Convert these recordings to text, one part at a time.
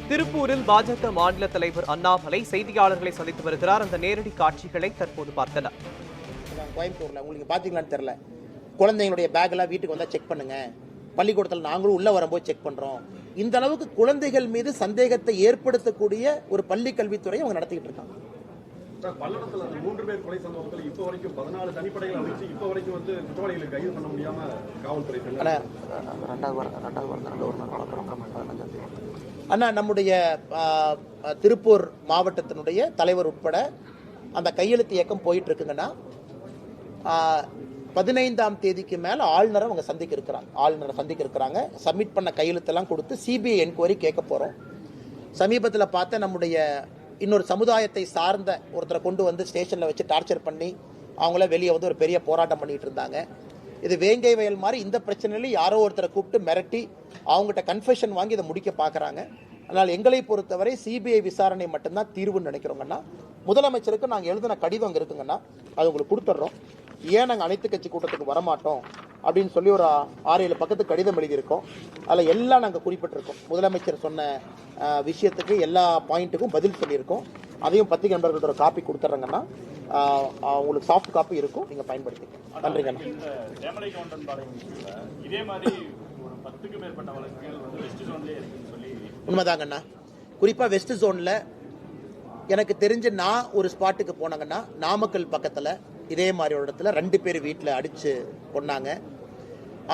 திருப்பூரில் பாஜக மாநில தலைவர் அண்ணாமலை செய்தியாளர்களை சந்தித்து வருகிறார். அந்த நேரடி காட்சிகளை தற்போது பார்த்தனர். கோயம்புத்தூர்ல உங்களுக்கு பாத்தீங்களான்னு தெரியல, குழந்தைங்களுடைய பேக் எல்லாம் வீட்டுக்கு வந்தா செக் பண்ணுங்க, பள்ளிக்கூடத்தில் நாங்களும் உள்ள வரும்போது செக் பண்றோம். இந்த அளவுக்கு குழந்தைகள் மீது சந்தேகத்தை ஏற்படுத்தக்கூடிய ஒரு பள்ளி கல்வித்துறையை அவங்க நடத்திக்கிட்டு இருக்காங்க. பல்லடத்துல 3 பேர் கொலை சம்பவத்தில் இப்ப வரைக்கும் 14 தனிப்படைகள் அமைச்சு இப்ப வரைக்கும் குற்றவாளிகளை கைது பண்ண முடியாம காவல்துறை அண்ணா, நம்முடைய திருப்பூர் மாவட்டத்தினுடைய தலைவர் உட்பட அந்த கையெழுத்து இயக்கம் போயிட்டு இருக்குங்கன்னா 15ஆம் தேதிக்கு மேல ஆளுநரை அவங்க சந்திக்க இருக்கிறாங்க. சப்மிட் பண்ண கையெழுத்தெல்லாம் கொடுத்து சிபிஐ என்கொயரி கேட்க போறோம். சமீபத்தில் பார்த்த நம்முடைய இன்னொரு சமுதாயத்தை சார்ந்த ஒருத்தரை கொண்டு வந்து ஸ்டேஷன்ல வச்சு டார்ச்சர் பண்ணி அவங்கள வெளியே வந்து ஒரு பெரிய போராட்டம் பண்ணிட்டு இருந்தாங்க. இது வேங்கை வயல் மாதிரி இந்த பிரச்சனையில யாரோ ஒருத்தரை கூப்பிட்டு மிரட்டி அவங்ககிட்ட கன்ஃபெஷன் வாங்கி இதை முடிக்க பார்க்குறாங்க. அதனால் எங்களை பொறுத்தவரை சிபிஐ விசாரணை மட்டும்தான் தீர்வுன்னு நினைக்கிறோங்கன்னா, முதலமைச்சருக்கு நாங்கள் எழுதின கடிதம் அங்கே இருக்குங்கன்னா அது உங்களுக்கு கொடுத்துட்றோம். ஏன் நாங்கள் அனைத்து கட்சி கூட்டத்துக்கு வரமாட்டோம் அப்படின்னு சொல்லி ஒரு 6-7 பக்கத்துக்கு கடிதம் எழுதியிருக்கோம். அதில் எல்லாம் நாங்கள் குறிப்பிட்டிருக்கோம். முதலமைச்சர் சொன்ன விஷயத்துக்கு எல்லா பாயிண்ட்டுக்கும் பதில் சொல்லியிருக்கோம். அதையும் பத்திரிகை நண்பர்கள்ட்ட ஒரு காப்பி கொடுத்துட்றாங்கன்னா உங்களுக்கு சாஃப்ட் காப்பி இருக்கும், நீங்கள் பயன்படுத்திக்கலாம். நன்றிங்கண்ணா. உண்மைதாங்கண்ணா. குறிப்பாக வெஸ்ட் ஜோனில் எனக்கு தெரிஞ்சு நான் ஒரு ஸ்பாட்டுக்கு போனாங்கன்னா, நாமக்கல் பக்கத்தில் இதே மாதிரி ஒரு இடத்துல 2 பேர் வீட்டில் அடித்து கொண்டாங்க.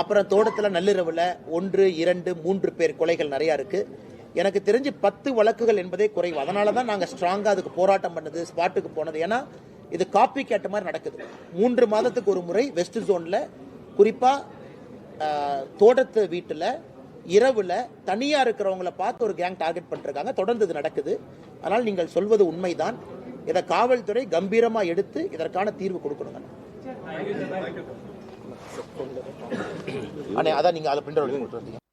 அப்புறம் தோட்டத்தில் நள்ளிரவில் 1, 2, 3 பேர் கொலைகள் நிறையா இருக்குது. எனக்கு தெரிஞ்சு 10 வழக்குகள் என்பதே குறைவு. அதனால தான் நாங்கள் ஸ்ட்ராங்காக அதுக்கு போராட்டம் பண்ணது, ஸ்பாட்டுக்கு போனது. ஏன்னா இது காப்பி கேட்ட மாதிரி நடக்குது. 3 மாதத்துக்கு ஒரு முறை வெஸ்ட் ஜோனில் குறிப்பாக தோட்டத்து வீட்டில் இரவில் தனியாக இருக்கிறவங்கள பார்த்து ஒரு கேங் டார்கெட் பண்ணிருக்காங்க. தொடர்ந்து இது நடக்குது. அதனால் நீங்கள் சொல்வது உண்மைதான். இதை காவல்துறை கம்பீரமாக எடுத்து இதற்கான தீர்வு கொடுக்கணுங்க. அதான் நீங்கள் அதை பிரிண்ட்